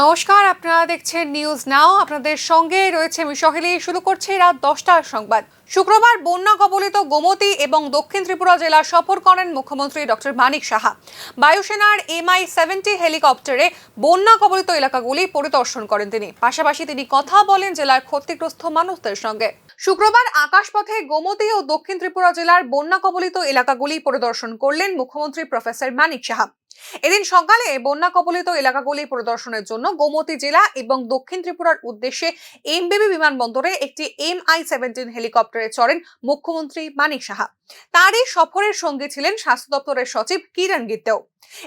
নমস্কার, আপনারা দেখছেন নিউজ নাও। আপনাদের সঙ্গে রয়েছে আমি সহেলি। শুরু করছি রাত 10টার সংবাদ। শুক্রবার বন্যা কবলিত গোমতী এবং দক্ষিণ ত্রিপুরা জেলা সফর করেন মুখ্যমন্ত্রী ডক্টর মানিক সাহা। বায়ুসেনার MI-70 হেলিকপ্টারে বন্যা কবলিত এলাকাগুলি পরিদর্শন করেন তিনি। পাশাপাশি তিনি কথা বলেন জেলার ক্ষতিগ্রস্ত মানুষদের সঙ্গে। শুক্রবার আকাশপথে গোমতী ও দক্ষিণ ত্রিপুরা জেলার বন্যা কবলিত এলাকাগুলি পরিদর্শন করলেন মুখ্যমন্ত্রী প্রফেসর মানিক সাহা। এদিন সকালে বন্যা কবলিত এলাকাগুলি পরিদর্শনের জন্য গোমতী জেলা এবং দক্ষিণ ত্রিপুরার উদ্দেশ্যে এমবিবি বিমানবন্দরে একটি MI-17 হেলিকপ্টারে চড়েন মুখ্যমন্ত্রী মানিক সাহা। তারই সফরের সঙ্গে ছিলেন স্বাস্থ্য দপ্তরের সচিব কিরণ গিত্তেও।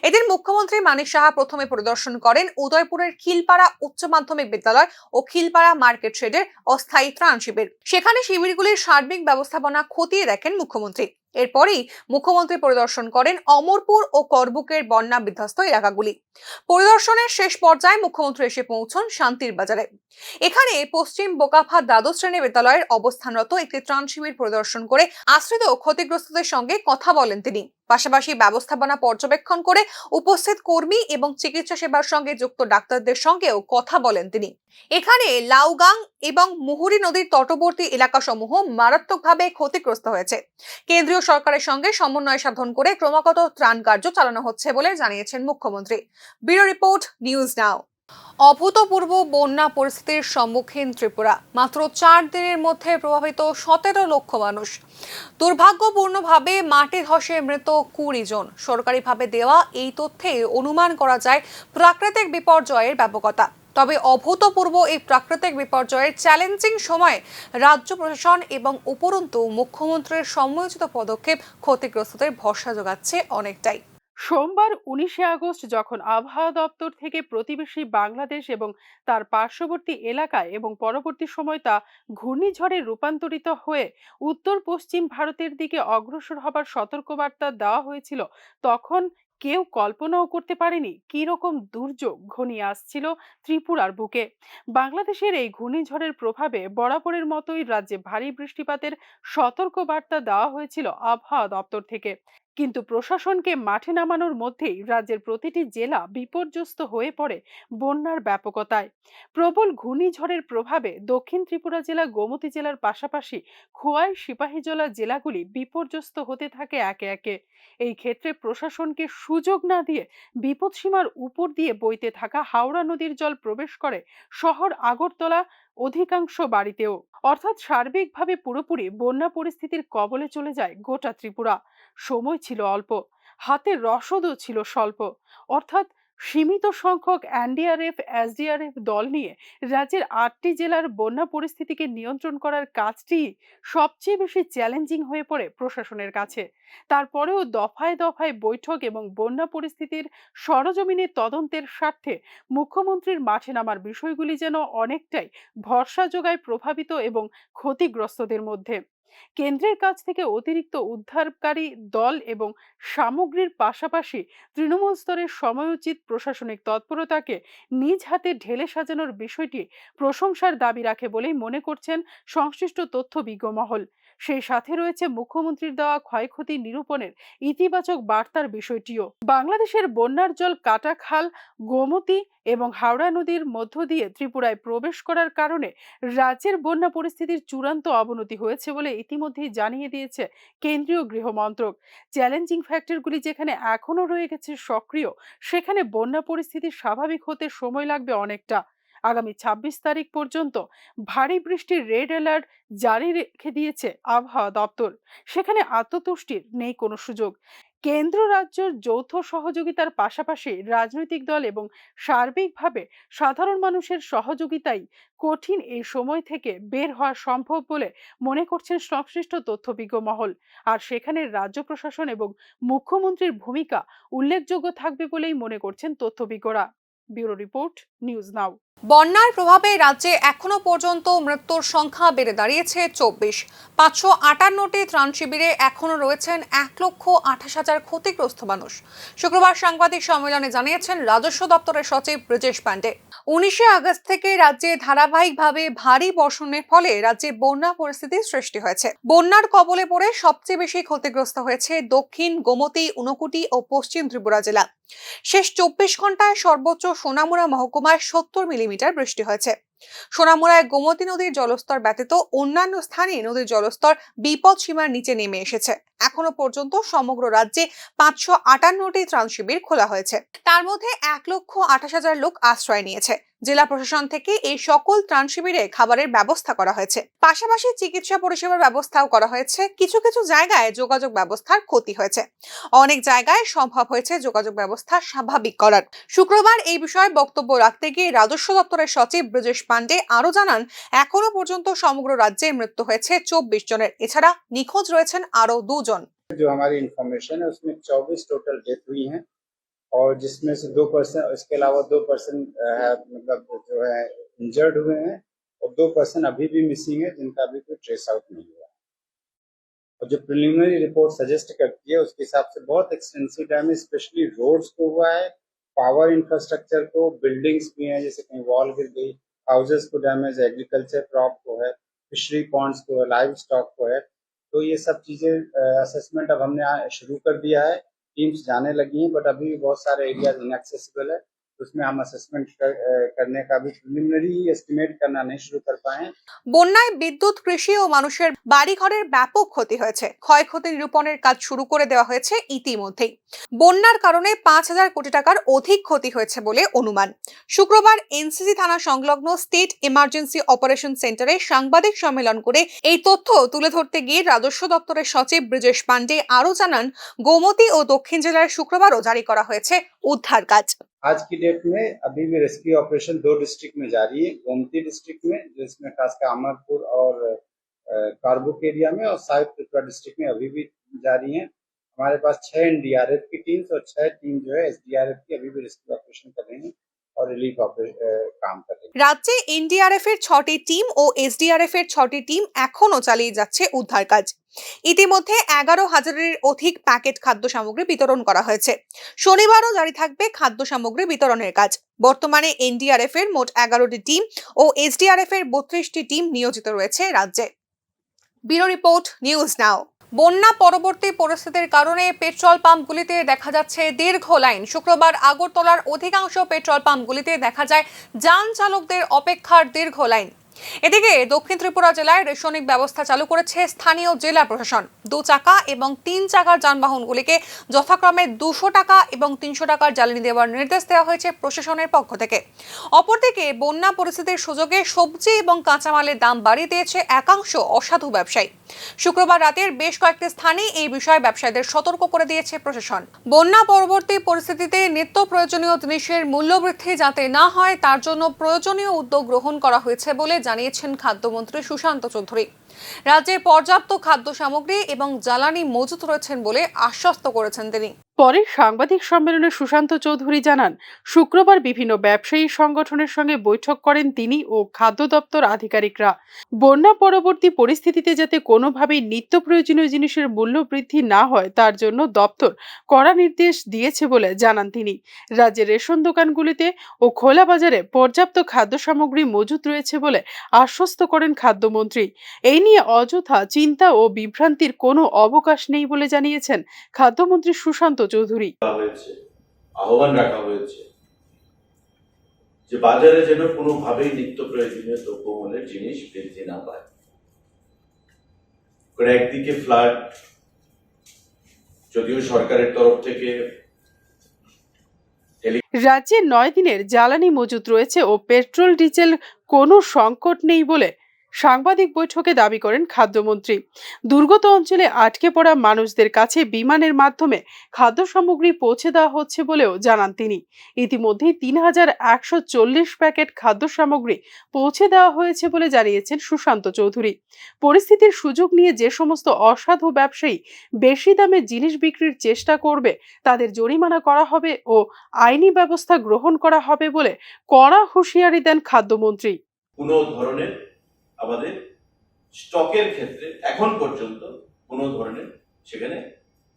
এদিন মুখ্যমন্ত্রী মানিক সাহা প্রথমে পরিদর্শন করেন উদয়পুরের খিলপাড়া উচ্চ মাধ্যমিক বিদ্যালয় ও খিলপাড়া মার্কেট শেডের অস্থায়ী ত্রাণ শিবির। সেখানে শিবিরগুলির সার্বিক ব্যবস্থাপনা খতিয়ে দেখেন মুখ্যমন্ত্রী। এরপরই মুখ্যমন্ত্রী পরিদর্শন করেন অমরপুর ও করবুকের বন্যা বিধ্বস্ত এলাকাগুলি। পরিদর্শনের শেষ পর্যায়ে মুখ্যমন্ত্রী এসে পৌঁছন শান্তির বাজারে। এখানে পশ্চিম বোকাফা দ্বাদশ শ্রেণী বিদ্যালয়ের অবস্থানরত একটি ত্রাণ শিবির পরিদর্শন করে আশ্রিত ক্ষতিগ্রস্তদের সঙ্গে কথা বলেন তিনি। পাশাপাশি ব্যবস্থাপনা পর্যবেক্ষণ করে উপস্থিত কর্মী এবং চিকিৎসা সেবার সঙ্গে যুক্ত ডাক্তারদের সঙ্গেও কথা বলেন তিনি। এখানে লাউগাং এবং মুহুরী নদীর তটবর্তী এলাকাসমূহ মারাত্মকভাবে ক্ষতিগ্রস্ত হয়েছে। কেন্দ্রীয় সরকারের সঙ্গে সমন্বয় সাধন করে ক্রমাগত ত্রাণ কার্য চালানো হচ্ছে বলে জানিয়েছেন মুখ্যমন্ত্রী। ব্যুরো রিপোর্ট, নিউজ নাও। অভূতপূর্ব বন্যা পরিস্থিতির সম্মুখীন ত্রিপুরা। মাত্র 4 দিনের মধ্যে প্রভাবিত 17 লক্ষ মানুষ। দুর্ভাগ্যপূর্ণভাবে মাটি ধসে মৃত 20 জন। সরকারিভাবে দেওয়া এই তথ্যে অনুমান করা যায় প্রাকৃতিক বিপর্যয়ের ব্যাপকতা। তবে অভূতপূর্ব এই প্রাকৃতিক বিপর্যয়ের চ্যালেঞ্জিং সময়ে রাজ্য প্রশাসন এবং উপরন্তু মুখ্যমন্ত্রীর সময়োচিত পদক্ষেপ ক্ষতিগ্রস্তদের ভরসা যোগাচ্ছে অনেকটাই। সোমবার 19শে আগস্ট যখন আবহাওয়া দপ্তর থেকে প্রতিবেশী বাংলাদেশ এবং তার পার্শ্ববর্তী এলাকায় এবং পরবর্তী সময় তা ঘূর্ণিঝড়ে রূপান্তরিত হয়ে উত্তর পশ্চিম ভারতের দিকে অগ্রসর হবার সতর্কবার্তা দেওয়া হয়েছিল, তখন কেউ কল্পনাও করতে পারেনি কি রকম দুর্যোগ ঘনিয়ে আসছিল ত্রিপুরার বুকে। বাংলাদেশের এই ঘূর্ণিঝড়ের প্রভাবে বরাবরের মতোই রাজ্যে ভারী বৃষ্টিপাতের সতর্কবার্তা দেওয়া হয়েছিল আবহাওয়া দপ্তর থেকে। কিন্তু প্রশাসনকে মাঠে নামানোর মধ্যেই রাজ্যের প্রতিটি জেলা বিপর্যস্ত হয়ে পড়ে বন্যার ব্যাপকতায়। প্রবল ঘূর্ণিঝড়ের প্রভাবে দক্ষিণ ত্রিপুরা জেলা, গোমতী জেলার পাশাপাশি খোয়াই, সিপাহীজলা জেলাগুলি বিপর্যস্ত হতে থাকে একে একে। এই ক্ষেত্রে প্রশাসনকে সুযোগ না দিয়ে বিপদসীমার উপর দিয়ে বইতে থাকা হাওড়া নদীর জল প্রবেশ করে শহর আগরতলা অধিকাংশ বাড়িতেও, অর্থাৎ সার্বিকভাবে পুরোপুরি বন্যা পরিস্থিতির কবলে চলে যায় গোটা ত্রিপুরা। সময় ছিল অল্প, হাতের রসদও ছিল স্বল্প, অর্থাৎ সীমিত সংখ্যক NDRF, SDRF দল নিয়ে রাজ্যের 8টি জেলার বন্যা পরিস্থিতিকে নিয়ন্ত্রণ করার কাজটি সবচেয়ে বেশি চ্যালেঞ্জিং হয়ে পড়ে প্রশাসনের কাছে। তারপরেও দফায় দফায় বৈঠক এবং বন্যা পরিস্থিতির সরজমিনে তদন্তের স্বার্থে মুখ্যমন্ত্রীর মাঠে নামার বিষয়গুলি যেন অনেকটাই ভরসা যোগায় প্রভাবিত এবং ক্ষতিগ্রস্তদের মধ্যে। কেন্দ্রের কাছ থেকে অতিরিক্ত উদ্ধারকারী দল এবং সামগ্রীর পাশাপাশি তৃণমূল স্তরের সময়োচিত প্রশাসনিক তৎপরতাকে নিজ হাতে ঢেলে সাজানোর বিষয়টি প্রশংসার দাবি রাখে বলেই মনে করছেন সংশ্লিষ্ট তথ্যবিজ্ঞ মহল। সেই সাথে রয়েছে মুখ্যমন্ত্রীর দেওয়া ক্ষয়ক্ষতি নিরূপণের ইতিবাচক বার্তার বিষয়টিও। বাংলাদেশের বন্যার জল কাটাখাল, গোমতী এবং হাওড়া নদীর মধ্য দিয়ে ত্রিপুরায় প্রবেশ করার কারণে রাজ্যের বন্যা পরিস্থিতির চূড়ান্ত অবনতি হয়েছে বলে ইতিমধ্যেই জানিয়ে দিয়েছে কেন্দ্রীয় গৃহ মন্ত্রক। চ্যালেঞ্জিং ফ্যাক্টরগুলি যেখানে এখনো রয়ে গেছে সক্রিয়, সেখানে বন্যা পরিস্থিতি স্বাভাবিক হতে সময় লাগবে অনেকটা। আগামী 26 তারিখ পর্যন্ত ভারী বৃষ্টির রেড অ্যালার্ট জারি রেখে দিয়েছে আবহাওয়া দপ্তর। সেখানে আত্মতুষ্টির নেই কোনো সুযোগ। কেন্দ্র রাজ্যের যৌথ সহযোগিতার পাশাপাশি রাজনৈতিক দল এবং সার্বিকভাবে সাধারণ মানুষের সহযোগিতাই কঠিন এই সময় থেকে বের হওয়া সম্ভব বলে মনে করছেন সংশ্লিষ্ট তথ্যবিজ্ঞ মহল। আর সেখানে রাজ্য প্রশাসন এবং মুখ্যমন্ত্রীর ভূমিকা উল্লেখযোগ্য থাকবে বলেই মনে করছেন তথ্যবিজ্ঞরা। Bureau report, news now. বন্যার প্রভাবে রাজ্যে এখনো পর্যন্ত মৃত্যুর সংখ্যা বেড়ে দাঁড়িয়েছে 24। 558টি ত্রাণ শিবিরে এখনো রয়েছেন 1,28,000 ক্ষতিগ্রস্ত মানুষ। শুক্রবার সাংবাদিক সম্মেলনে জানিয়েছেন রাজস্ব দপ্তরের সচিব ব্রিজেশ পান্ডে। 19শে আগস্ট থেকে রাজ্যে ধারাবাহিকভাবে ভারী বর্ষণের ফলে রাজ্যে বন্যা পরিস্থিতির সৃষ্টি হয়েছে। বন্যার কবলে পড়ে সবচেয়ে বেশি ক্ষতিগ্রস্ত হয়েছে দক্ষিণ, গোমতী, ঊনকোটি ও পশ্চিম ত্রিপুরা জেলা। শেষ 24 ঘন্টায় সর্বোচ্চ সোনামুড়া মহকুমায় 70 মিলিমিটার বৃষ্টি হয়েছে। সোনামুড়ায় গোমতী নদীর জলস্তর ব্যতীত অন্যান্য স্থানে নদীর জলস্তর বিপদ সীমার নিচে নেমে এসেছে। এখনো পর্যন্ত সমগ্র রাজ্যে 558টি ত্রাণ শিবির খোলা হয়েছে। তার মধ্যে 1,28,000 লোক আশ্রয় নিয়েছে। জেলা প্রশাসন থেকে এই সকল ত্রাণ শিবিরে খাবারের ব্যবস্থা করা হয়েছে। পাশাপাশি চিকিৎসা পরিষেবার ব্যবস্থাও করা হয়েছে। কিছু কিছু জায়গায় যোগাযোগ ব্যবস্থার ক্ষতি হয়েছে। অনেক জায়গায় সম্ভব হয়েছে যোগাযোগ ব্যবস্থা স্বাভাবিক করার। শুক্রবার এই বিষয়ে বক্তব্য রাখতে গিয়ে রাজস্ব দপ্তরের সচিব ব্রজেশ পান্ডে আরো জানান, এখনো পর্যন্ত সমগ্র রাজ্যে মৃত্যু হয়েছে 24 জনের। এছাড়া নিখোঁজ রয়েছেন আরো 2 জন। जो हमारी इंफॉर्मेशन है उसमें 24 टोटल डेथ हुई हैं और जिसमें से 2%, इसके अलावा 2% मतलब जो है इंजर्ड हुए हैं और 2% अभी भी मिसिंग है जिनका अभी कोई ट्रेस आउट नहीं हुआ। और जो प्रिलिमिनरी रिपोर्ट सजेस्ट करती है उसके हिसाब से बहुत एक्सटेंसिव डैमेज स्पेशली रोड्स को हुआ है, पावर इंफ्रास्ट्रक्चर को, बिल्डिंग्स भी हैं जैसे कहीं वॉल गिर गई, हाउसेस को डैमेज, एग्रीकल्चर क्रॉप को है, फिशरी पॉन्ड्स को है, लाइव स्टॉक को है। तो ये सब चीजें असेसमेंट अब हमने शुरू कर दिया है, टीम्स जाने लगी हैं, बट अभी भी बहुत सारे एरियाज इनएक्सेसिबल है, तो उसमें हम असेसमेंट करने का भी प्रिलिमिनरी एस्टिमेट करना नहीं शुरू कर पाए हैं। বন্যায় বিদ্যুৎ, কৃষি ও মানুষের বাড়িঘরের ব্যাপক ক্ষতি হয়েছে। ক্ষয়ক্ষতি নিরূপণের কাজ শুরু করে দেওয়া হয়েছে ইতিমধ্যেই। বন্যার কারণে 5,000 কোটি টাকার অধিক ক্ষতি হয়েছে বলে অনুমান। শুক্রবার এনসিসি থানা সংলগ্ন স্টেট ইমার্জেন্সি অপারেশন সেন্টারে সাংবাদিক সম্মেলন করে এই তথ্য তুলে ধরতে গিয়ে রাজস্ব দপ্তরের সচিব ব্রজেশ পান্ডে আরো জানান, গোমতী ও দক্ষিণ জেলার শুক্রবারও জারি করা হয়েছে উদ্ধার কাজ। आज की डेट में अभी भी रेस्क्यू ऑपरेशन 2 डिस्ट्रिक्ट में जारी है, गोमती डिस्ट्रिक्ट में जिसमें खासकर अमरपुर और कारबुक एरिया में, और साउथ त्रिपुरा डिस्ट्रिक्ट में अभी भी जारी है। हमारे पास 6 एनडीआरएफ की टीम्स और 6 टीम जो है एसडीआरएफ की अभी भी रेस्क्यू ऑपरेशन कर रही है और रिलीफ काम कर रही है। রাজ্যে এনডিআরএফ এর 6টি টিম ও এসডিআরএফ এর 6টি টিম এখনো চালিয়ে যাচ্ছে উদ্ধার কাজ। ইতিমধ্যে 11,000-এর অধিক প্যাকেট খাদ্য সামগ্রী বিতরণ করা হয়েছে। শনিবারও জারি থাকবে খাদ্য সামগ্রী বিতরণের কাজ। বর্তমানে এনডিআরএফ এর মোট 11টি টিম ও এসডিআরএফ এর 32টি টিম নিয়োজিত রয়েছে রাজ্যে। ব্যুরো রিপোর্ট, নিউজ নাও। বন্যা পরবর্তী পরিস্থিতির কারণে পেট্রোল পাম্পগুলিতে দেখা যাচ্ছে দীর্ঘ লাইন। শুক্রবার আগরতলার অধিকাংশ পেট্রোল পাম্পগুলিতে দেখা যায় যান চালকদের অপেক্ষার দীর্ঘ লাইন। এদিকে দক্ষিণ ত্রিপুরা জেলায় রেশনিং ব্যবস্থা চালু করেছে স্থানীয় জেলা প্রশাসন। 2 চাকা এবং 3 চাকার যানবাহনগুলিকে যথাক্রমে 200 টাকা এবং 300 টাকার জ্বালানি দেওয়ার নির্দেশ দেওয়া হয়েছে প্রশাসনের পক্ষ থেকে। অপরদিকে বন্যা পরিস্থিতির সুযোগে সবজি এবং কাঁচামালের দাম বাড়িয়ে দিয়েছে একাংশ অসাধু ব্যবসায়ী। শুক্রবার রাতের বেশ কয়েকটি স্থানে এই বিষয়ে ব্যবসায়ীদের সতর্ক করে দিয়েছে প্রশাসন। বন্যা পরবর্তী পরিস্থিতিতে নিত্য প্রয়োজনীয় জিনিসের মূল্যবৃদ্ধি যাতে না হয় তার জন্য প্রয়োজনীয় উদ্যোগ গ্রহণ করা হয়েছে বলে জানিয়েছেন খাদ্যমন্ত্রী সুশান্ত চৌধুরী। রাজ্যে পর্যাপ্ত খাদ্য সামগ্রী এবং জ্বালানি মজুত রয়েছেন বলে আশ্বস্ত করেছেন তিনি। পরে সাংবাদিক সম্মেলনে সুশান্ত চৌধুরী জানান, শুক্রবার বিভিন্ন ব্যবসায়ী সংগঠনের সঙ্গে বৈঠক করেন তিনি ও খাদ্য দপ্তর আধিকারিকরা। বন্যা পরবর্তী পরিস্থিতিতে যাতে কোনোভাবেই নিত্য প্রয়োজনীয় জিনিসের মূল্য বৃদ্ধি না হয় তার জন্য দপ্তর কড়া নির্দেশ দিয়েছে বলে জানান তিনি। রাজ্যের রেশন দোকানগুলিতে ও খোলা বাজারে পর্যাপ্ত খাদ্য সামগ্রী মজুত রয়েছে বলে আশ্বস্ত করেন খাদ্যমন্ত্রী। এই নিয়ে অযথা চিন্তা ও বিভ্রান্তির কোনো অবকাশ নেই বলে জানিয়েছেন খাদ্যমন্ত্রী সুশান্ত চৌধুরী। আহ্বান রাখা হয়েছে যে বাজারে যেন কোনোভাবেই নিত্য প্রয়োজনীয় দ্রব্যমূল্যের জিনিস বৃদ্ধি না পায়। একদিকে ফ্লাড, যদিও সরকারের তরফ থেকে রাজ্যে 9 দিনের জ্বালানি মজুত রয়েছে ও পেট্রোল ডিজেল কোনো সংকট নেই বলে সাংবাদিক বৈঠকে দাবি করেন খাদ্যমন্ত্রী। দুর্গত অঞ্চলে আটকে পড়া মানুষদের কাছে বিমানের মাধ্যমে খাদ্য সামগ্রী পৌঁছে দেওয়া হচ্ছে বলেও জানান তিনি। ইতিমধ্যে 3,140 প্যাকেট খাদ্য সামগ্রী পৌঁছে দেওয়া হয়েছে বলে জানিয়েছেন সুশান্ত চৌধুরী। পরিস্থিতির সুযোগ নিয়ে যে সমস্ত অসাধু ব্যবসায়ী বেশি দামে জিনিস বিক্রির চেষ্টা করবে তাদের জরিমানা করা হবে ও আইনি ব্যবস্থা গ্রহণ করা হবে বলে কড়া হুঁশিয়ারি দেন খাদ্যমন্ত্রী। কোনো ধরনের আমাদের স্টকের ক্ষেত্রে এখন পর্যন্ত কোনো ধরনের সেখানে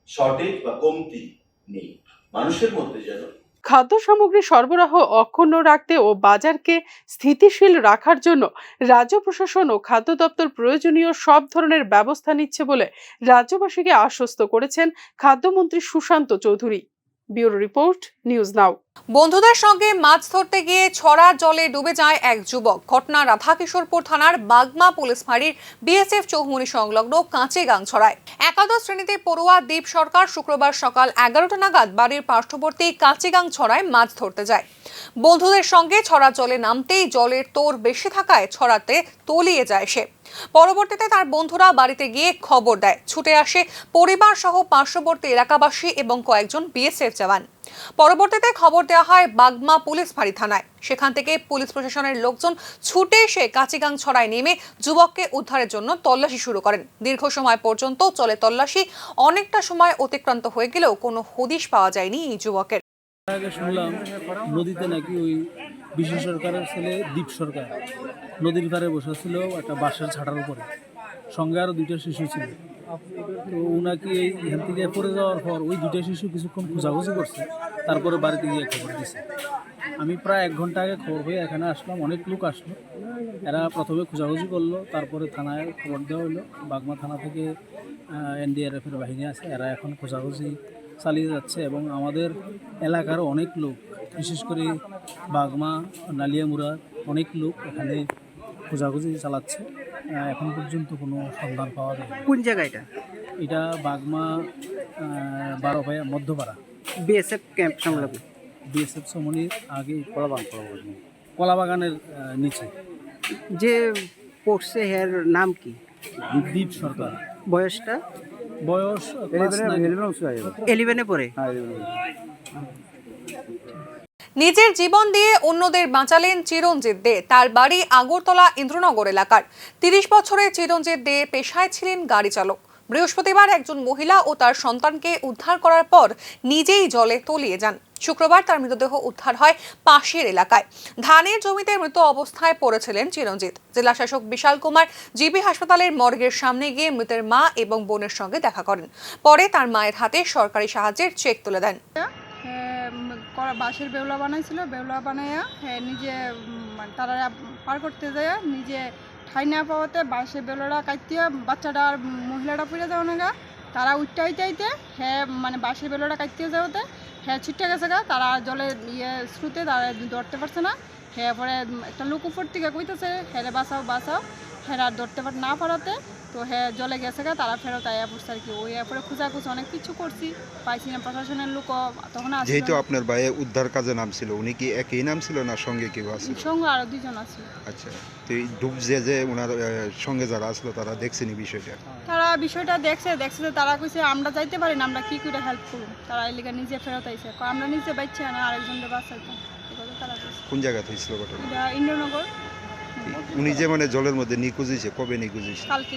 শর্টেজ বা কমতি নেই। মানুষের মধ্যে যেন খাদ্য সামগ্রী সরবরাহ অক্ষুণ্ণ রাখতে ও বাজারকে স্থিতিশীল রাখার জন্য রাজ্য প্রশাসন ও খাদ্য দপ্তর প্রয়োজনীয় সব ধরনের ব্যবস্থা নিচ্ছে বলে রাজ্যবাসীকে আশ্বস্ত করেছেন খাদ্যমন্ত্রী Sushanta Chowdhury. Bureau report, news now. বন্ধুদের সঙ্গে মাছ ধরতে গিয়ে ছড়া জলে ডুবে যায় এক যুবক। ঘটনা রাধাকিশোরপুর থানার বাগমা পুলিশ ফাঁড়ির বিএসএফ চৌমুহনী সংলগ্ন কাঁচেগাংছড়ায়। একাদশ শ্রেণীতে পড়ুয়া দীপ সরকার শুক্রবার সকাল 11টা নাগাদ বাড়ির পার্শ্ববর্তী কাঁচেগাংছড়ায় মাছ ধরতে যায়। বন্ধুদের সঙ্গে ছড়া জলে নামতেই জলের তোর বেশি থাকায় ছড়াতে তলিয়ে যায় সে। পরবর্তীতে তার বন্ধুরা বাড়িতে গিয়ে খবর দেয়। ছুটে আসে পরিবার সহ পার্শ্ববর্তী এলাকাবাসী এবং কয়েকজন বিএসএফ জওয়ান। পরবর্তীতে খবর দেওয়া হয় বাগমা পুলিশ ফাঁড়ি থানায়। সেখান থেকে পুলিশ প্রশাসনের লোকজন ছুটে এসে কাঁচিগাংছড়ায় নেমে যুবককে উদ্ধারের জন্য তল্লাশি শুরু করেন। দীর্ঘ সময় পর্যন্ত চলে তল্লাশি। অনেকটা সময় অতিক্রান্ত হয়ে গেলেও কোনো হদিশ পাওয়া যায়নি এই যুবকের। আগে শুনলাম নদীতে নাকি ওই বিশেষ সরকারের ছেলে দীপ সরকার নদীর ধারে বসেছিল একটা বাঁশের ছাটার উপরে, সঙ্গে আরও 2টা শিশু ছিল। তো ওনাকে এখান থেকে পড়ে যাওয়ার পর ওই 2টা শিশু কিছুক্ষণ খোঁজাখুঁজি করছে, তারপরে বাড়িতে গিয়ে খবর দিছে। আমি প্রায় 1 ঘন্টা আগে খবর হয়ে এখানে আসলাম, অনেক লোক আসলো। এরা প্রথমে খোঁজাখুঁজি করলো, তারপরে থানায় খবর দেওয়া হলো। বাগমা থানা থেকে NDRF-এর বাহিনী আছে, এরা এখন খোঁজাখুঁজি চালিয়ে যাচ্ছে। এবং আমাদের এলাকার অনেক লোক, বিশেষ করে বাগমা, নালিয়ামুড়া অনেক লোক এখানে খোঁজাখুঁজি চালাচ্ছে। এখন পর্যন্ত কোনো সন্ধান পাওয়া যায়। কোন জায়গা এটা? এটা বাগমা 12 ভাইয়া মধ্যপাড়া বিএসএফ ক্যাম্প সংলগ্ন। বিএসএফ চৌমুহনীর আগে কলাবাগানের নিচে। যে পড়ছে এর নাম কি? দীপ সরকার। বয়সটা? বয়স 11-এ পড়ে। নিজের জীবন দিয়ে অন্যদের বাঁচালেন চিরঞ্জিত দে। তার বাড়ি আগরতলা ইন্দ্রনগর এলাকার। 30 বছরের চিরঞ্জিত দে পেশায় ছিলেন গাড়ি চালক। বৃহস্পতিবার একজন মহিলা ও তার সন্তানকে উদ্ধার করার পর নিজেই জলে তলিয়ে যান। শুক্রবার তার মৃতদেহ উদ্ধার হয় পাশের এলাকায়। ধানের জমিতে মৃত অবস্থায় পড়েছিলেন চিরঞ্জিত। জেলা শাসক বিশাল কুমার জিবি হাসপাতালের মর্গের সামনে গিয়ে মৃতের মা এবং বোনের সঙ্গে দেখা করেন। পরে তার মায়ের হাতে সরকারি সাহায্যের চেক তুলে দেন। বাঁশের বেউলা বানাইছিল, বেউলা বানাইয়া নিজে তারা পার করতে যায়, নিজে ঠাই না পাওয়াতে বাঁশের বেউলাটা কাটতে বাচ্চাটা আর মহিলাটা পড়ে যাওয়া না গা। তারা উঠতে হইতে মানে বাঁশের বেউলাটা কাটতে যাওয়াতে ছিটে গেছে গা। তারা জলে স্রোতে তারা ধরতে পারছে না। পরে একটা লোক উপর থেকে কইতেছে হেরে বাঁচাও বাঁচাও, হেরা ধরতে না পারাতে তো জলে গেছে গা। তারা ফেরত আয়া পড়ছে আর কি। ওই পরে খোঁজাখুঁজি অনেক কিছু করছি, পাইছি না। প্রশাসনের লোক তখন আসে। যেহেতু আপনার ভাই উদ্ধার কাজে নাম ছিল, উনি কি একই নাম ছিল না সঙ্গে কেউ আছে? সঙ্গে আরো 2 জন আছে। আচ্ছা, তো এই ডুব যে ওনার সঙ্গে যারা আসলো তারা দেখছেনি বিষয়টা? তারা বিষয়টা দেখছে যে তারা কইছে আমরা যাইতে পারি না, আমরা কি করে হেল্প করব। তারা এলিগা নিজে ফেরত আইছে, আমরা নিজে বাইচ্ছে না আরেকজনের বাঁচাইতাম। তারা কোন জায়গাতে হয়েছিল ঘটনা? এটা ইন্দ্রনগর। উনি যে মানে জলের মধ্যে নিখোঁজ হয়েছে, কবে নিখোঁজ হয়েছে? কালকে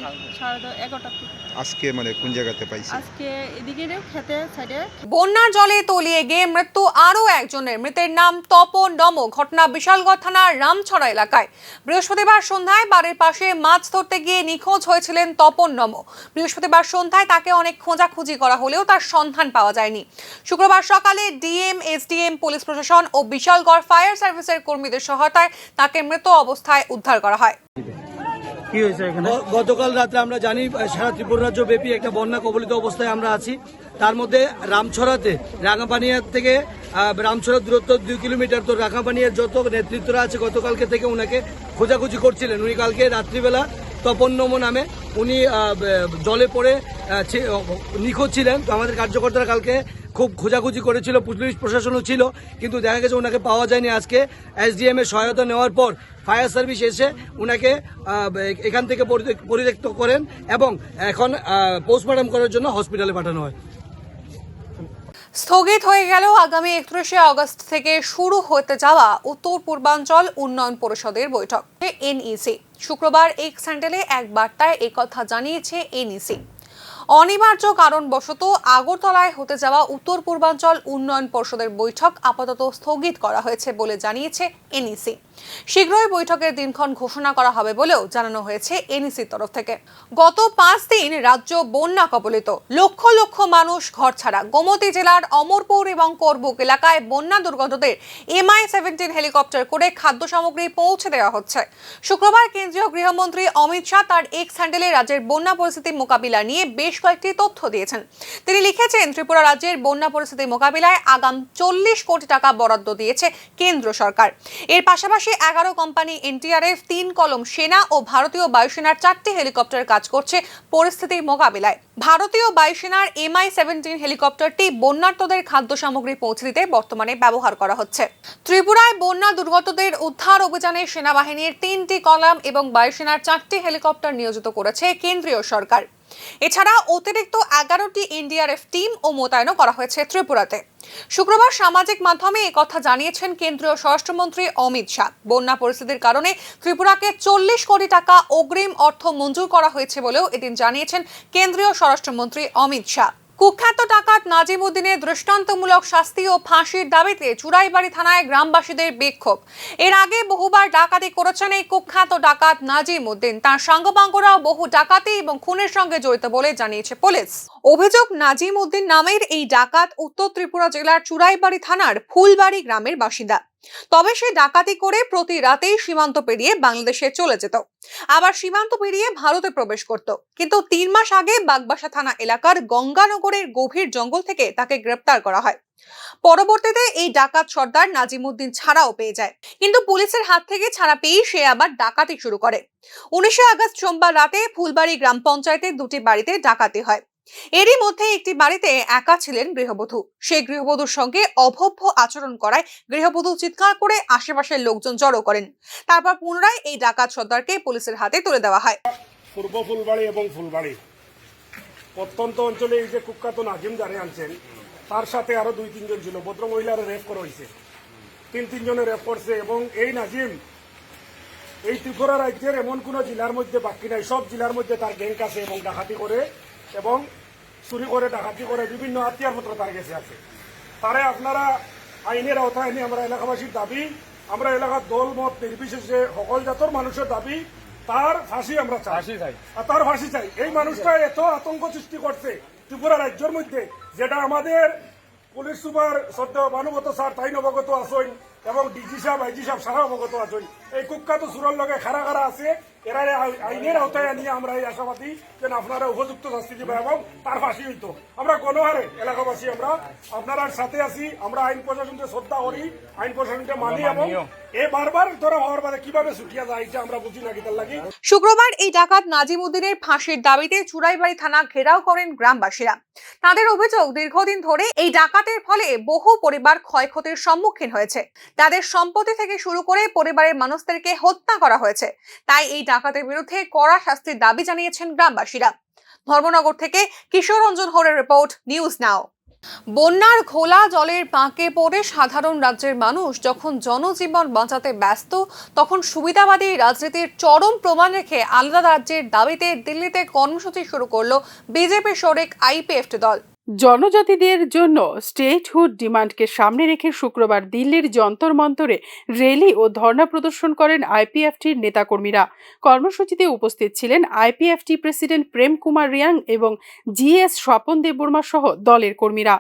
11:30 থেকে। আজকে মানে কোন জায়গাতে পাইছে? আজকে এদিকে খেতে সাইডে। বন্যার জলে তলিয়ে গিয়ে মৃত্যু আরও একজনের। মৃতের নাম তপন নম। ঘটনা বিশালগড় থানার রামছড়া এলাকায়। বৃহস্পতিবার সন্ধ্যায় বাড়ির পাশে মাছ ধরতে গিয়ে নিখোঁজ হয়েছিলেন তপন নম। বৃহস্পতিবার সন্ধ্যায় তাকে অনেক খোঁজাখুঁজি করা হলেও তার সন্ধান পাওয়া যায়নি। শুক্রবার সকালে ডিএম, এসডিএম, পুলিশ প্রশাসন ও বিশালগড় ফায়ার সার্ভিসের কর্মীদের সহায়তায় তাকে মৃত অবস্থায় উদ্ধার করা হয়। কি হয়েছে এখানে? গতকাল রাতে আমরা জানি সারা ত্রিপুরা রাজ্য ব্যাপী একটা বন্যা কবলিত অবস্থায় আমরা আছি। তার মধ্যে রামছড়াতে রাঙাপানিয়া থেকে রামছড়া দূরত্ব 2 কিলোমিটার। তো রাঙাপানিয়ার যত নেতৃত্বরা আছে গতকালকে থেকে ওনাকে খোঁজাখুঁজি করছিলেন। উনি কালকে রাত্রিবেলা তপন নম নামে উনি জলে পড়ে নিখোঁজ ছিলেন। তো আমাদের কার্যকর্তারা কালকে খুব খোঁজাখুঁজি করেছিল, পুলিশ প্রশাসনও ছিল, কিন্তু দেখা গেছে ওনাকে পাওয়া যায়নি। আজকে এসডিএম এর সহায়তা নেওয়ার পর ফায়ার সার্ভিস এসে ওনাকে এখান থেকে পরিত্যক্ত করেন এবং এখন পোস্টমর্টম করার জন্য হসপিটালে পাঠানো হয়। স্থগিত হয়ে গেল আগামী 31শে আগস্ট থেকে শুরু হতে যাওয়া উত্তর পূর্বাঞ্চল উন্নয়ন পরিষদের বৈঠক NEC। শুক্রবার এক্স হ্যান্ডেলে এক বার্তায় একথা জানিয়েছে NEC। অনিবার্য কারণবশত আগরতলায় হতে যাওয়া উত্তর পূর্বাঞ্চল উন্নয়ন পরিষদের বৈঠক আপাতত স্থগিত করা হয়েছে বলে জানিয়েছে NEC। শীঘ্রই বৈঠকের দিনক্ষণ ঘোষণা করা হবে বলেও জানানো হয়েছে এনইসির তরফ থেকে। গত 5 দিন রাজ্য বন্যা কবলিত, লক্ষ লক্ষ মানুষ ঘরছাড়া। গোমতী জেলার অমরপুর এবং করবুক এলাকায় বন্যা দুর্গতদের MI-17 হেলিকপ্টার করে খাদ্য সামগ্রী পৌঁছে দেওয়া হচ্ছে। শুক্রবার কেন্দ্রীয় গৃহমন্ত্রী অমিত শাহ তার এক্স হ্যান্ডেলে রাজ্যের বন্যা পরিস্থিতি মোকাবিলা নিয়ে বেশ কয়েকটি তথ্য দিয়েছেন। তিনি লিখেছেন, ত্রিপুরা রাজ্যের বন্যা পরিস্থিতি মোকাবিলায় আগাম 40 কোটি টাকা বরাদ্দ দিয়েছে কেন্দ্র সরকার। এর পাশাপাশি 11 কোম্পানি NTRF, 3 কলম সেনা ও ভারতীয় বায়ুসেনার 4টি হেলিকপ্টার কাজ করছে পরিস্থিতির মোকাবিলায়। ভারতীয় বায়ুসেনার MI-17 হেলিকপ্টারটি বন্যার্তদের খাদ্য সামগ্রী পৌঁছে দিতে বর্তমানে ব্যবহার করা হচ্ছে। ত্রিপুরায় বন্যা দুর্গতদের উদ্ধার অভিযানে সেনাবাহিনীর 3টি কলাম এবং বায়ুসেনার 4টি হেলিকপ্টার নিয়োজিত করেছে কেন্দ্রীয় সরকার। এছাড়া অতিরিক্ত 11টি NDRF টিম ও মোতায়েন করা হয়েছে ত্রিপুরাতে। শুক্রবার সামাজিক মাধ্যমে একথা জানিয়েছেন কেন্দ্রীয় স্বরাষ্ট্রমন্ত্রী অমিত শাহ। বন্যা পরিস্থিতির কারণে ত্রিপুরাকে 40 কোটি টাকা অগ্রিম অর্থ মঞ্জুর করা হয়েছে বলেও এদিন জানিয়েছেন কেন্দ্রীয় স্বরাষ্ট্রমন্ত্রী অমিত শাহ। কুখ্যাত ডাকাত নাজিম উদ্দিনের দৃষ্টান্তমূলক শাস্তি ও ফাঁসির দাবিতে চুরাইবাড়ি থানায় গ্রামবাসীদের বিক্ষোভ। এর আগে বহুবার ডাকাতি করেছেন এই কুখ্যাত ডাকাত নাজিম উদ্দিন। তার সাঙ্গপাঙ্গরাও বহু ডাকাতি এবং খুনের সঙ্গে জড়িত বলে জানিয়েছে পুলিশ। অভিযোগ, নাজিম উদ্দিন নামের এই ডাকাত উত্তর ত্রিপুরা জেলার চুরাইবাড়ি থানার ফুলবাড়ি গ্রামের বাসিন্দা। তবে সে ডাকাতি করে প্রতি রাতেই সীমান্ত পেরিয়ে বাংলাদেশে চলে যেত, আবার সীমান্ত পেরিয়ে ভারতে প্রবেশ করত। কিন্তু 3 মাস আগে বাগবাসা থানা এলাকার গঙ্গানগরের গভীর জঙ্গল থেকে তাকে গ্রেপ্তার করা হয়। পরবর্তীতে এই ডাকাত সর্দার নাজিম উদ্দিন ছাড়াও পেয়ে যায়, কিন্তু পুলিশের হাত থেকে ছাড়া পেয়ে সে আবার ডাকাতি শুরু করে। 19 আগস্ট সোমবার রাতে ফুলবাড়ি গ্রাম পঞ্চায়েতের 2টি বাড়িতে ডাকাতি হয়। এরই মধ্যে একটি বাড়িতে একা ছিলেন গৃহবধূ। সেই গৃহবধূর সঙ্গে অভব্য আচরণ করায় গৃহবধূ চিৎকার করে আশেপাশের লোকজন জড়ো করেন। তারপর পুনরায় এই ডাকাত সর্দারকে পুলিশের হাতে তুলে দেওয়া হয়। পূর্ব ফুলবাড়ি এবং ফুলবাড়ি প্রত্যন্ত অঞ্চলে এই যে কুখ্যাত নাজিম যারে আনছেন, তার সাথে আরো 2-3 জন ছিল। ভদ্র মহিলারা রেপ করা হয়েছে, 3 জনে রেপ করছে। এবং এই নাজিম এই ত্রিপুরা রাজ্যের এমন কোন জেলার মধ্যে বাকি নাই, সব জেলার মধ্যে তার গ্যাং আছে এবং ডাকাতি করে এবং চুরি করে, ডাকাতি করে, বিভিন্ন হাতিয়ারপত্র তার কাছে আছে। তারে আপনারা আইনের আওতায় এনে আমরা এলাকাবাসীর দাবি, আমরা এলাকার দল মত নির্বিশেষে সকল জাতের মানুষের দাবি, তার ফাঁসি আমরা চাই, তার ফাঁসি চাই। এই মানুষটা এত আতঙ্ক সৃষ্টি করছে ত্রিপুরা রাজ্যের মধ্যে, যেটা আমাদের পুলিশ সুপার সদ্য ভানুগত স্যার তাই অবগত আছেন এবং ডিজি সাহেব, আইজি সাহেব সারা অবগত আছেন। এই কুখ্যাত সুরের লগে খারা খারা আছে, এরা আইনের আওতায় নিয়ে আমরা এই আশাবাদী যেন আপনারা উপযুক্ত শাস্তি দিবে এবং তার ফাঁসি হইতো। আমরা গণহারে এলাকাবাসী আমরা আপনারা সাথে আছি। আমরা আইন প্রশাসনকে শ্রদ্ধা করি, আইন প্রশাসনকে মানি এবং এ বারবার ধরা হওয়ার পরে কিভাবে ছুটিয়া যায় এটা আমরা বুঝি না কিতার লাগি। শুক্রবার এই ডাকাত নাজিম উদ্দিনের ফাঁসির দাবিতে চুরাইবাড়ি থানা ঘেরাও করেন গ্রামবাসীরা। তাদের অভিযোগ, দীর্ঘদিন ধরে এই ডাকাতের ফলে বহু পরিবার ক্ষয়ক্ষতির সম্মুখীন হয়েছে। তাদের সম্পত্তি থেকে শুরু করে পরিবারের মানুষদেরকে হত্যা করা হয়েছে। তাই এই ডাকাতের বিরুদ্ধে কড়া শাস্তির দাবি জানিয়েছেন গ্রামবাসীরা। ধর্মনগর থেকে কিশোর রঞ্জন হরের রিপোর্ট, নিউজ নাও। বন্যার ঘোলা জলের পাঁকে পড়ে সাধারণ রাজ্যের মানুষ যখন জনজীবন বাঁচাতে ব্যস্ত, তখন সুবিধাবাদী রাজনীতির চরম প্রমাণ রেখে আলাদা রাজ্যের দাবিতে দিল্লিতে কর্মসূচি শুরু করল বিজেপি শরিক IPFT দল। জনজাতিদের জন্য স্টেটহুড ডিমান্ডকে সামনে রেখে শুক্রবার দিল্লির যন্তর মন্তরে র্যালি ও ধর্ণা প্রদর্শন করেন IPFTর নেতাকর্মীরা। কর্মসূচিতে উপস্থিত ছিলেন IPFT প্রেসিডেন্ট প্রেম কুমার রিয়াং এবং GS স্বপন দেববর্মা সহ দলের কর্মীরা।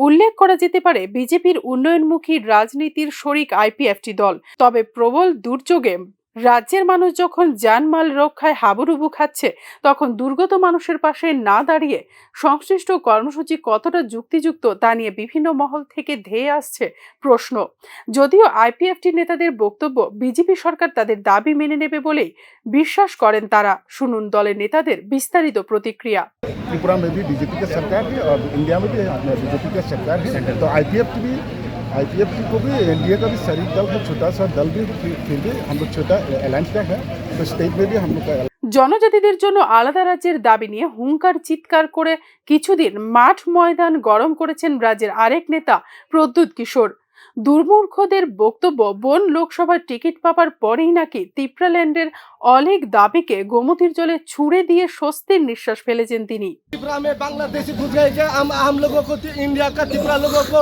উল্লেখ করা যেতে পারে, বিজেপির উন্নয়নমুখী রাজনীতির শরিক IPFT দল। তবে প্রবল দুর্যোগে রাজ্যের মানুষ যখন জানমাল রক্ষায় হাবুডুবু খাচ্ছে, তখন দুর্গত মানুষের পাশে না দাঁড়িয়ে সংশ্লিষ্ট কর্মসূচি কতটা যুক্তিযুক্ত তা নিয়ে বিভিন্ন মহল থেকে ধেয়ে আসছে প্রশ্ন। যদিও IPFT নেতাদের বক্তব্য, বিজেপি সরকার তাদের দাবি মেনে নেবে বলেই বিশ্বাস করেন তারা। শুনুন দলের নেতাদের বিস্তারিত প্রতিক্রিয়া। त्रिपुरा में भी बीजेपी की सरकार है और इंडिया में भी बीजेपी की सरकार है, तो IPFT को भी एनडीए का भी शरीक दल है, छोटा सा दल भी, फिर भी हम लोग छोटा अलायंस का है, तो स्टेट में भी हम लोग का। জনজাতিদের জন্য আলাদা রাজ্যের দাবি নিয়ে হুঙ্কার চিৎকার করে কিছুদিন মাঠ ময়দান গরম করেছেন রাজ্যের আরেক নেতা প্রদ্যুৎ কিশোর। দুর্মূর্খদের বক্তব্য, বন লোকসভার টিকিট পাওয়ার পরেই নাকি ত্রিপুরাল্যান্ডের অনেক দাবিকে গোমতীর জলে ছুড়ে দিয়ে স্বস্তির নিঃশ্বাস ফেলেছেন তিনি। त्रिपुरा में बांग्लादेशी घुस गए थे, हम लोगों को इंडिया का त्रिपुरा लोगों को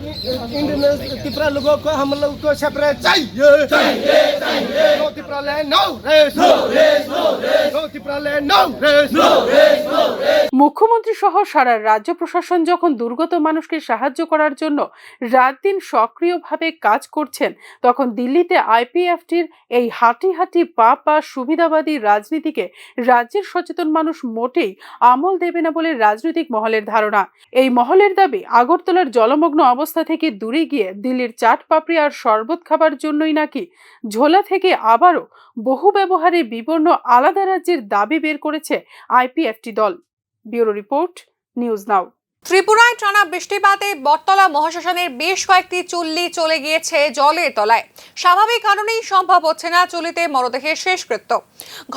इंडियन त्रिपुरा लोगों को हम लोग को सेपरेट चाहिए no Tripura land no race no Tripura land no race মুখ্যমন্ত্রী সহ সারা রাজ্য প্রশাসন যখন দুর্গত মানুষকে সাহায্য করার জন্য রাত দিন সক্রিয়ভাবে কাজ করছেন, তখন দিল্লিতে আইপিএফটির এই হাঁটি হাঁটি পা সুবিধাবাদী রাজনীতিকে রাজ্যের সচেতন মানুষ মোটেই আমল দেবে না বলে রাজনৈতিক মহলের ধারণা। এই মহলের দাবি, আগরতলার জলমগ্ন অবস্থা থেকে দূরে গিয়ে দিল্লির চাট পাপড়ি আর শরবত খাবার জন্যই নাকি ঝোলা থেকে আবারও বহু ব্যবহারে বিবর্ণ আলাদা রাজ্যের দাবি বের করেছে আইপিএফটি দল। ব্যুরো রিপোর্ট, নিউজ নাও। ত্রিপুরায় টানা বৃষ্টিপাতে বটতলা মহাশ্মশানের বেশ কয়েকটি চুল্লি চলে গিয়েছে জলের তলায়। স্বাভাবিক কারণেই সম্ভব হচ্ছে না চুল্লিতে মরদেহের শেষকৃত্য।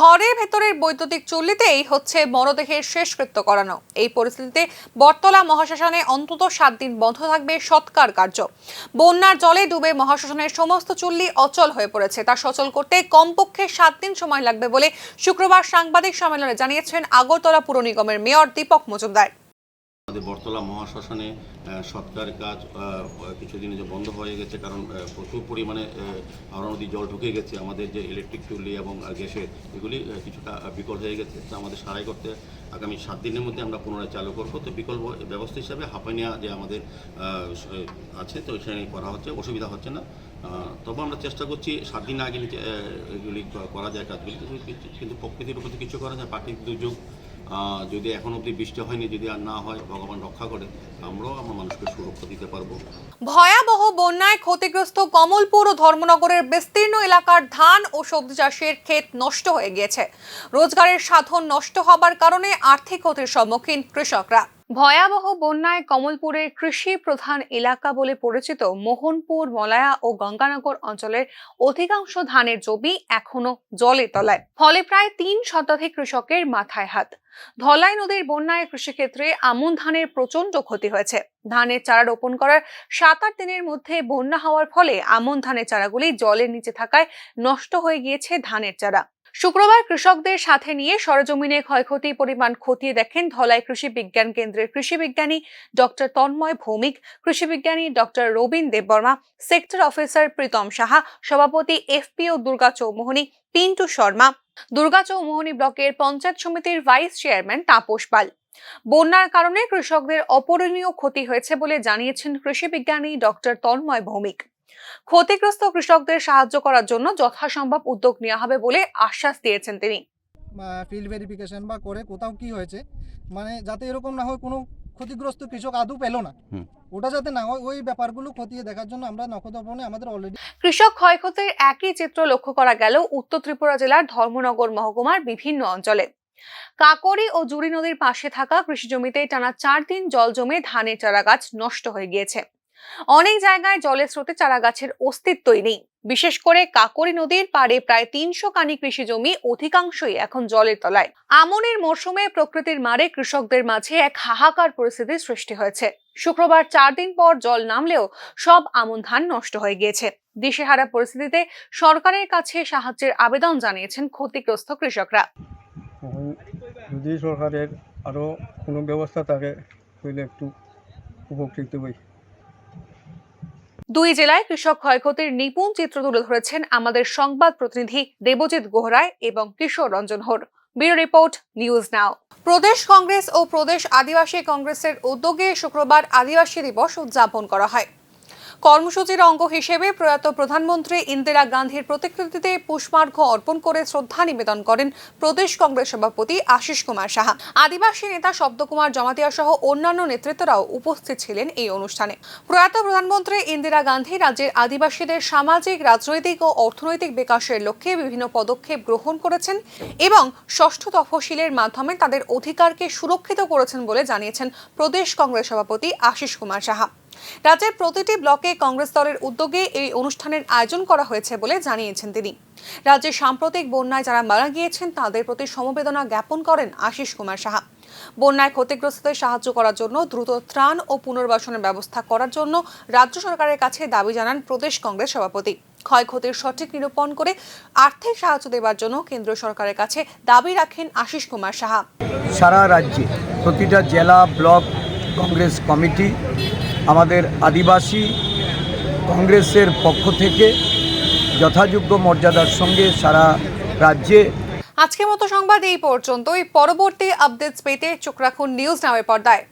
ঘরের ভেতরের বৈদ্যুতিক চুল্লিতেই হচ্ছে মরদেহের শেষকৃত্য করানো। এই পরিস্থিতিতে বটতলা মহাশ্মশানে অন্তত 7 দিন বন্ধ থাকবে সৎকার কার্য। বন্যার জলে ডুবে মহাশ্মশানের সমস্ত চুল্লি অচল হয়ে পড়েছে। তা সচল করতে কমপক্ষে 7 দিন সময় লাগবে বলে শুক্রবার সাংবাদিক সম্মেলনে জানিয়েছেন আগরতলা পুর নিগমের মেয়র দীপক মজুমদার। আমাদের বটতলা মহাশ্মশানে সৎকার কাজ কিছুদিন যে বন্ধ হয়ে গেছে, কারণ প্রচুর পরিমাণে হাওড়া নদী জল ঢুকে গেছে। আমাদের যে ইলেকট্রিক চুল্লি এবং গ্যাসের এগুলি কিছুটা বিকল হয়ে গেছে। তো আমাদের সারাই করতে আগামী 7 দিনের মধ্যে আমরা পুনরায় চালু করবো। তো বিকল্প ব্যবস্থা হিসাবে হাঁপানিয়া যে আমাদের আছে, তো সেখানে করা হচ্ছে, অসুবিধা হচ্ছে না। তবে আমরা চেষ্টা করছি 7 দিন আগে এগুলি করা যায় কাজগুলি, কিন্তু প্রকৃতির উপর কিছু করা যায়। প্রাকৃতিক দুর্যোগ যদি এখন অবধি বৃষ্টি হয়নি, যদি আর না হয়, ভগবান রক্ষা করে, আমরাও আমার মানুষকে সুরক্ষা দিতে পারবো। ভয়াবহ বন্যায় ক্ষতিগ্রস্ত কমলপুর ও ধর্মনগরের বিস্তীর্ণ এলাকার ধান ও সবজি চাষের ক্ষেত নষ্ট হয়ে গিয়েছে। রোজগারের সাধন নষ্ট হবার কারণে আর্থিক ক্ষতির সম্মুখীন কৃষকরা। ভয়াবহ বন্যায় কমলপুরের কৃষি প্রধান এলাকা বলে পরিচিত মোহনপুর, মলায়া ও গঙ্গানগর অঞ্চলের অধিকাংশ ধানের জমি এখনো জলের তলায়। ফলে প্রায় 3 শতাধিক কৃষকের মাথায় হাত। ধলাই নদীর বন্যায় কৃষিক্ষেত্রে আমন ধানের প্রচন্ড ক্ষতি হয়েছে। ধানের চারা রোপণ করার 7-8 দিনের মধ্যে বন্যা হওয়ার ফলে আমন ধানের চারাগুলি জলের নিচে থাকায় নষ্ট হয়ে গিয়েছে ধানের চারা। শুক্রবার কৃষকদের সাথে নিয়ে সরেজমিনে ক্ষয়ক্ষতি পরিমাণ খতিয়ে দেখেন ধলাই কৃষি বিজ্ঞান কেন্দ্রের কৃষি বিজ্ঞানী ডক্টর তন্ময় ভৌমিক, কৃষি বিজ্ঞানী doctor Rabin Debbarma, sector officer Pritam Saha, সভাপতি এফপিও দুর্গা চৌমোহনী, পিন্টু শর্মা, দুর্গা চৌমোহনী ব্লকের পঞ্চায়েত সমিতির ভাইস চেয়ারম্যান তাপস পাল। বন্যার কারণে কৃষকদের অপূরণীয় ক্ষতি হয়েছে বলে জানিয়েছেন কৃষি বিজ্ঞানী ডক্টর তন্ময় ভৌমিক। ক্ষতিগ্রস্ত কৃষকদের সাহায্য করার জন্য যথাসম্ভব উদ্যোগ নেওয়া হবে বলে আশ্বাস দিয়েছেন তিনি। ফিল্ড ভেরিফিকেশন বা করে কোথাও কি হয়েছে, মানে যাতে এরকম না হয় কোনো ক্ষতিগ্রস্ত কৃষক আদৌ পেল না, ওটা যাতে না হয়, ওই ব্যাপারগুলো খতিয়ে দেখার জন্য আমরা নখদর্পণে আমাদের অলরেডি কৃষক ক্ষয়ক্ষতির একই চিত্র লক্ষ্য করা গেল উত্তর ত্রিপুরা জেলার ধর্মনগর মহকুমার বিভিন্ন অঞ্চলে। কাকরি ও জুড়ি নদীর পাশে থাকা কৃষি জমিতে টানা 4 দিন জল জমে ধানের চারা গাছ নষ্ট হয়ে গিয়েছে। অনেক জায়গায় জলের স্রোতে চারা গাছের অস্তিত্বই নেই। বিশেষ করে কাকরি নদীর পাড়ে প্রায় 300 কানি কৃষি জমি অধিকাংশই এখন জলের তলায়। আমনের মরশুমে প্রকৃতির মারে কৃষকদের মাঝে এক হাহাকার পরিস্থিতির সৃষ্টি হয়েছে। শুক্রবার 4 দিন পর জল নামলেও সব আমন ধান নষ্ট হয়ে গিয়েছে। দিশেহারা পরিস্থিতিতে সরকারের কাছে সাহায্যের আবেদন জানিয়েছেন ক্ষতিগ্রস্ত কৃষকরা। যদি সরকারের আরো কোনো ব্যবস্থা থাকে তাহলে একটু উপকৃত হই। 2 জেলায় কৃষক ক্ষয়ক্ষতির নিপুণ চিত্র তুলে ধরেছেন আমাদের সংবাদ প্রতিনিধি দেবজিৎ গোহরায় এবং Kishore Ranjan Hore. Bureau report, news now. প্রদেশ কংগ্রেস ও প্রদেশ আদিবাসী কংগ্রেসের উদ্যোগে শুক্রবার আদিবাসী দিবস উদযাপন করা হয়। কর্মসূচির অঙ্গ হিসেবে প্রয়াত প্রধানমন্ত্রী ইন্দিরা গান্ধীর প্রতিকৃতিতে পুষ্পার্ঘ্য অর্পণ করে শ্রদ্ধা নিবেদন করেন প্রদেশ কংগ্রেস সভাপতি আশিস কুমার সাহা। আদিবাসী নেতা শব্দকুমার জমাতিয়া সহ অন্যান্য নেতৃত্বরাও উপস্থিত ছিলেন এই অনুষ্ঠানে। প্রয়াত প্রধানমন্ত্রী ইন্দিরা গান্ধী রাজ্যের আদিবাসীদের সামাজিক, রাজনৈতিক ও অর্থনৈতিক বিকাশের লক্ষ্যে বিভিন্ন পদক্ষেপ গ্রহণ করেছেন এবং 6ষ্ঠ তফসিলের মাধ্যমে তাদের অধিকারকে সুরক্ষিত করেছেন বলে জানিয়েছেন প্রদেশ কংগ্রেস সভাপতি আশিস কুমার সাহা। রাজ্যের প্রতিটি ব্লকে কংগ্রেস দলের উদ্যোগে এই অনুষ্ঠানের আয়োজন করা হয়েছে বলে জানিয়েছেন তিনি। রাজ্যের সাম্প্রতিক বন্যায় যারা মারা গিয়েছেন তাদের প্রতি সমবেদনা জ্ঞাপন করেন আশিস কুমার সাহা। বন্যায় ক্ষতিগ্রস্তদের সাহায্য করার জন্য দ্রুত ত্রাণ ও পুনর্বাসনের ব্যবস্থা করার জন্য রাজ্য সরকারের কাছে দাবি জানান প্রদেশ কংগ্রেস সভাপতি। ক্ষয়ক্ষতির সঠিক নিরূপণ করে আর্থিক সাহায্য দেওয়ার জন্য কেন্দ্র সরকারের কাছে দাবি রাখেন আশিস কুমার সাহা। সারা রাজ্যে প্রতিটা জেলা, ব্লক কংগ্রেস কমিটি আমাদের আদিবাসী কংগ্রেসের পক্ষ থেকে যথাযোগ্য মর্যাদার সঙ্গে সারা রাজ্যে। আজকের মতো সংবাদ এই পর্যন্তই। পরবর্তী আপডেটস পেতে চোখ রাখুন নিউজ নাওয়ের পর্দায়।